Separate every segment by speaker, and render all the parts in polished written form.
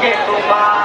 Speaker 1: যে তোমার।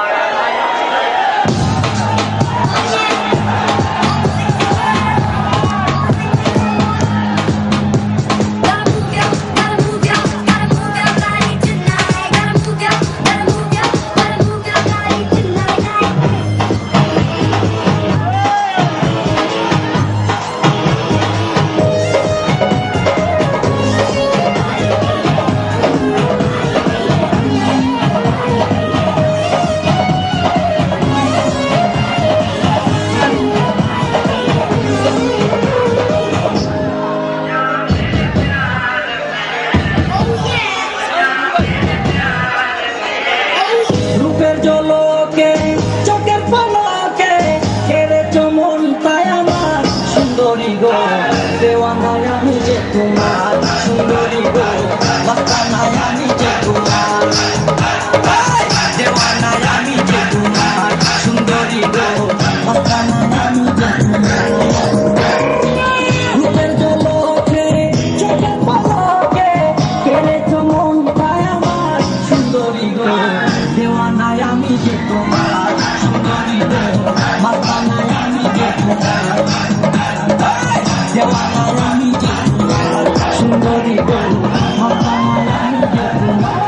Speaker 2: দেওয়ানায় আমি যে তোমার সুন্দরী গো, মাস্তানায় আমি যে তোমার, দেওয়ানায় আমি যে তোমার সুন্দরী গো, মাস্তানায় আমি যে তোমার। রূপের জলকে চোখের পলকে কেড়েছ মনটায় আমার সুন্দরী গো, দেওয়ানায় আমি যে তোমার সুন্দরী গো, মাস্তানায় আমি যে তোমার, দেওয়ানায় আমি যে তোমার সুন্দরী গো, মাস্তানায় আমি যে তোমার।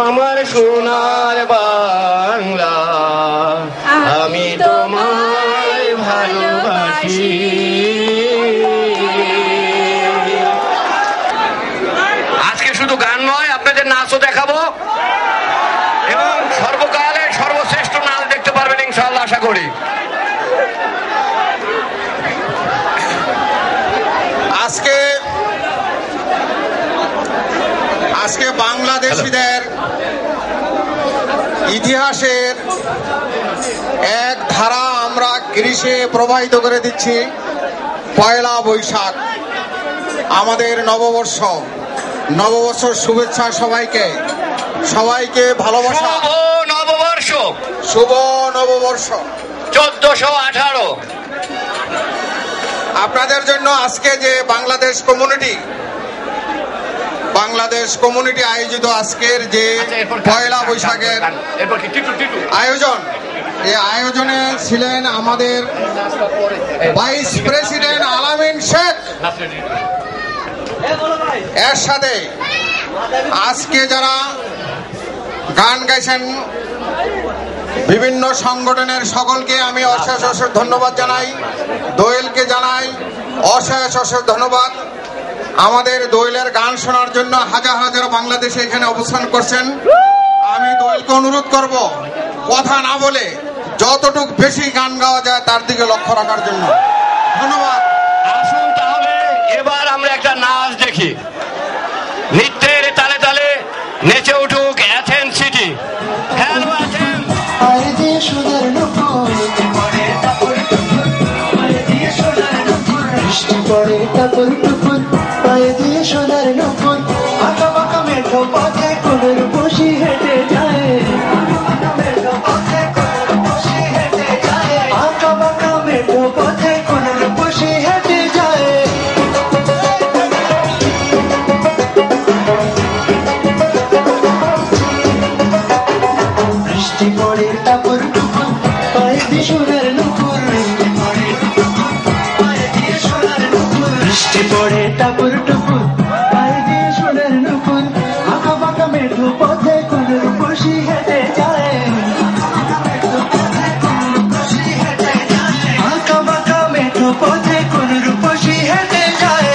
Speaker 3: আমার সোনার বাংলা, আমি তোমায় ভালোবাসি। আজকে শুধু গান নয়, আপনাদের নাচও দেখাবো এবং সর্বকালের সর্বশ্রেষ্ঠ নাচ দেখতে পারবেন ইনশাআল্লাহ, আশা করি।
Speaker 4: আজকে বাংলাদেশীদের ইতিহাসের এক ধারা আমরা গ্রীষ্মে প্রবাহিত করে দিচ্ছি। পয়লা বৈশাখ আমাদের নববর্ষ, নববর্ষর শুভেচ্ছা সবাইকে, সবাইকে ভালোবাসা।
Speaker 3: শুভ নববর্ষ,
Speaker 4: শুভ নববর্ষ।
Speaker 3: 1418।
Speaker 4: আপনাদের জন্য আজকে যে বাংলাদেশ কমিউনিটি আয়োজিত আজকের যে পয়লা বৈশাখের আয়োজন, এই আয়োজনে ছিলেন আমাদের ভাইস প্রেসিডেন্ট আলামিন শেখ। এর সাথে আজকে যারা গান গাইছেন বিভিন্ন সংগঠনের সকলকে আমি অশেষ অশেষ ধন্যবাদ জানাই। দোয়েলকে জানাই অশেষ ধন্যবাদ। আমাদের দোয়েলের গান শোনার জন্য হাজার হাজার বাংলাদেশে এখানে অবস্থান করছেন। আমি দোয়েলকে অনুরোধ করব কথা না বলে যতটুকু বেশি গান গাওয়া যায় তার দিকে লক্ষ্য রাখার জন্য। ধন্যবাদ।
Speaker 3: আসুন তাহলে এবার আমরা একটা নাচ দেখি। নৃত্যের তালে তালে নেচে উঠুক অ্যাথেন্স সিটি। Hello Athens.
Speaker 2: বৃষ্টি পড়ে টাপুর টুপুর, পায়ে দিয়ে সোনার নুপুর, আঁকা বাঁকা মেঠো পথে কোলের বসি হেঁটে যায়, আঁকা বাঁকা মেঠো পথে কোলের বসি হেঁটে যায়। বৃষ্টি পড়ে টাপুর টুপুর, পায়ে দিয়ে সোনার নুপুর, বৃষ্টি পড়ে টাপুর টুপুর, পায়ে দিয়ে সোনার নুপুর, আঁকা বাঁকা মেঠো পথে কোলের বসি হেঁটে যায়, আঁকা বাঁকা মেঠো পথে কোলের বসি হেঁটে যায়।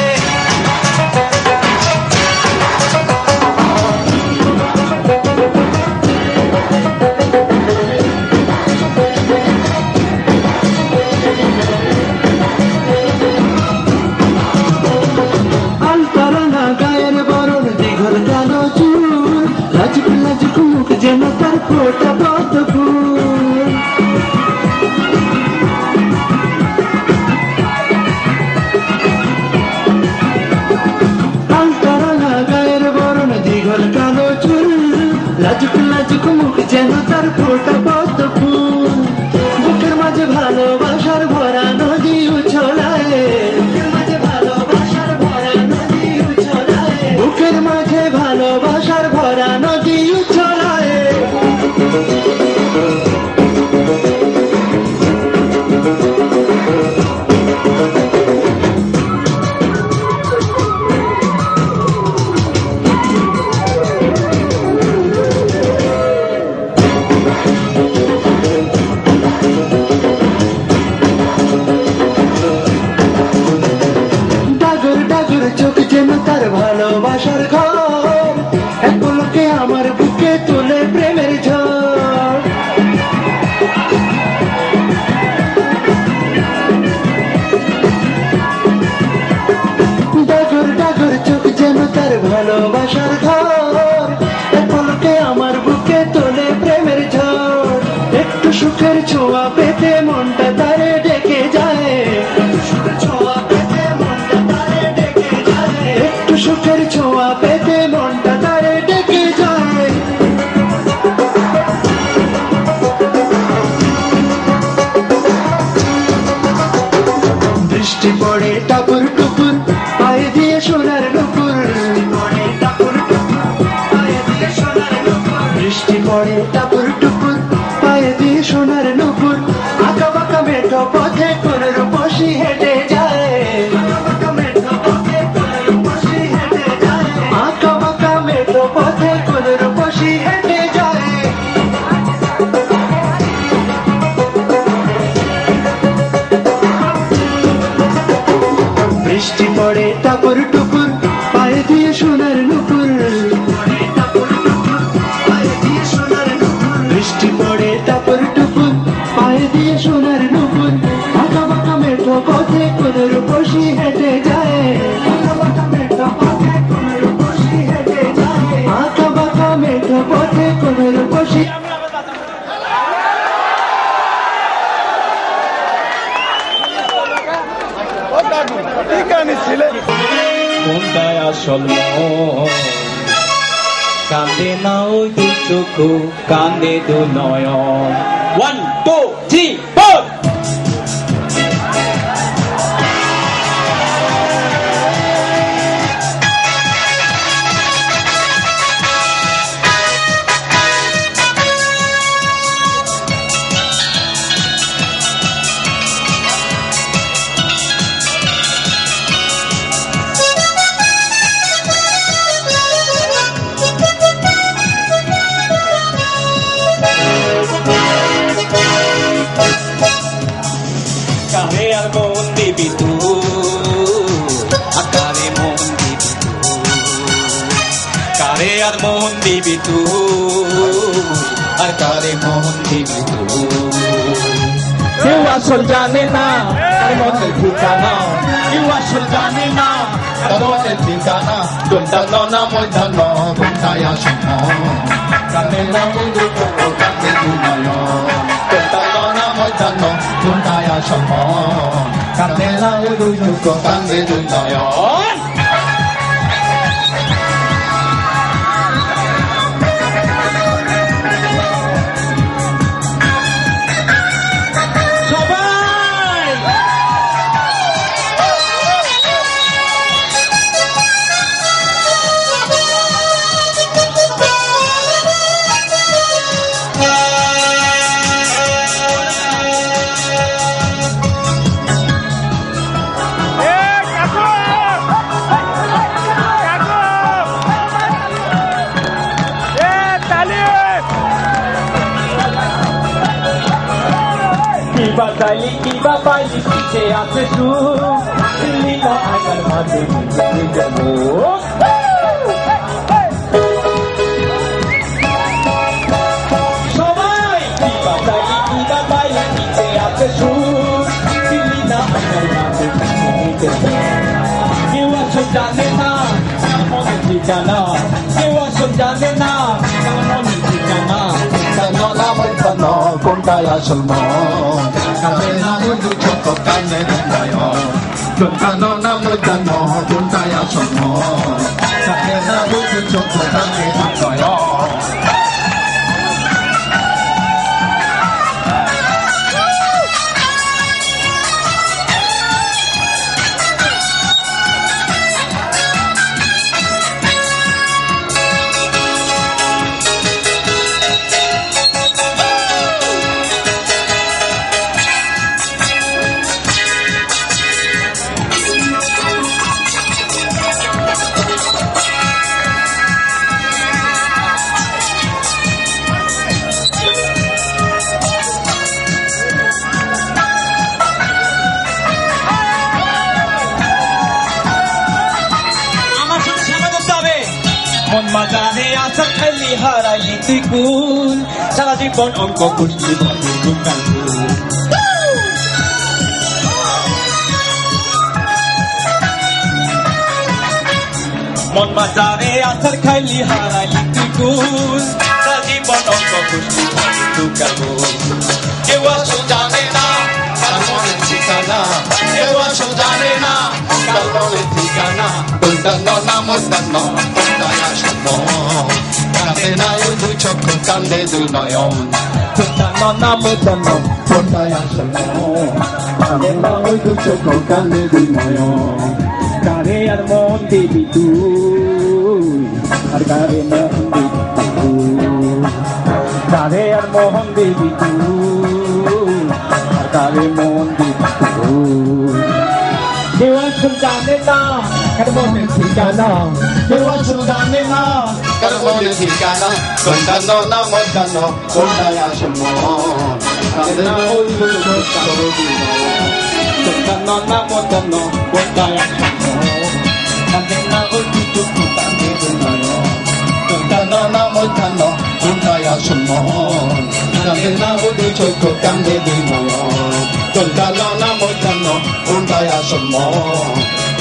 Speaker 2: যেন তার ফোটা পদ্ম ফুল, আলতারা গায়ের বরণ দীঘল কালো চুল, লাজুক লাজুক মুখ যেন তার ফোটা পদ্ম ফুল, বুকের মাঝে ভালোবাসার ভরা নদী উছলায়, বুকের মাঝে ভালোবাসার ভরা নদী উছলায়, বুকের মাঝে ভালোবাসার ভরা নদী উছলায়। ডাগর ডাগর চোখ যেন তার ভালোবাসার ঘর, এক পলকে আমার বুকে তোলে প্রেমের ঝড়, ডাগর ডাগর চোখ যেন তার ভালোবাসার ঘর, এক পলকে আমার বুকে তোলে প্রেমের ঝড়, একটু সুখের ছোঁয়া পেতে মনটা তারে ডেকে যায়, একটু সুখের ছোঁয়া পেতে মনটা তারে ডেকে যায়, একটু সুখের ছোঁয়া পেতে মনটা তারে ডেকে যায়। বৃষ্টি পড়ে টাপুর টুপুর, পায়ে দিয়ে সোনার নুপুর, বৃষ্টি পড়ে টাপুর টুপুর, পায়ে দিয়ে সোনার নুপুর, আঁকা বাঁকা মেঠো পথে কোলের বসি হেঁটে যায়, আঁকা বাঁকা মেঠো পথে কোলের বসি হেঁটে যায়। বৃষ্টি পড়ে টাপুর টুপুর, পায়ে দিয়ে সোনার নুপুর, বৃষ্টি পড়ে টাপুর টুপুর, পায়ে দিয়ে সোনার নুপুর, আঁকা বাঁকা মেঠো পথে কোলের বসি হেঁটে যায়, আঁকা বাঁকা মেঠো পথে কোলের বসি হেঁটে যায়, আঁকা বাঁকা মেঠো পথে কোলের বসি।
Speaker 1: কোনটায় আসল মন, কান্দে না ওই দু চোখ, কান্দে দু নয়ন। 1 2 3 4 আর মন দিবি তুই, আর কারে মন দিবি তুই। কেউ আসল জানে না আর মনের ঠিকানা, কেউ আসল জানে না আর মনের ঠিকানা। কোনটা ননা ময়দা ন, কোনটাই আসল কানে না বন্ধু কানে দুনয়। কোনটা ননা ময়দা ন, কোনটাই আসল কানে না বন্ধু কানে দুনয়। কিবা চাইলি কিবা পাইলি পিছে আছে সুখ, দিল্লি না আগার মাঝে সবাই। কিবা চাইলি কিবা পাইলি পিছে আছে সুখ, দিল্লি না আগার মাঝে কেউ আসল জানে না কার মনের ঠিকানা, কেউ আসল জানে না কার মনের ঠিকানা। কোনটাই আসল মন কানে না বন্ধু ছোট কানে দুনয়। কোনটা ননা ময়দা ন, কোনটাই আসল মন কানে না বন্ধু ছোট কানে দুনয়। মন মাজারে আশা খালি হারাইলি তুই কুল, সারা জীবন অঙ্ক করলি বলে দুকাল। মন মাজারে আশার খাইলি হারাইলি তুই কুল, সারা জীবন অঙ্ক করলি বলে দুকাল। কেউ আসল জানে না কার মনের ঠিকানা, কেউ আসল জানে না কার মনের ঠিকানা। কোনটা ননা ময়দা ন, কোনটাই আসল কানে না দুই চক্ষু কান্দে দুই নয়ন। কোনটা ননা ময়দা ন, কোনটাই আসল কানে না দুই চক্ষু কান্দে দুই নয়ন। কারে আর মন দিবি তুই, আর কারে মন দিবি তুই, কারে আর মোহন দিবি তুই, আর কারে মন দিবি তুই। কেউ আসল জানে না কার মনের ঠিকানা, কেউ আসল জানে না কার মনের ঠিকানা। কোনটা ননা ময়দা ন, কোনটাই আসল মন কানে না বন্ধু ছোট কানে দুনয়। কোনটা ননা ময়দা ন, কোনটাই আসল মন কানে না বন্ধু ছোট কানে দুনয়। কোনটা ননা ময়দা ন, কোনটাই আসল মন কানে না বন্ধু ছোট কানে দুনয়। কোনটা ননা ময়দা ন, কোনটাই আসল মন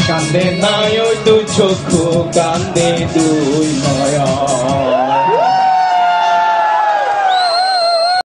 Speaker 1: কান্দে না ওই দুই চক্ষু কান্দে দুই নয়ন।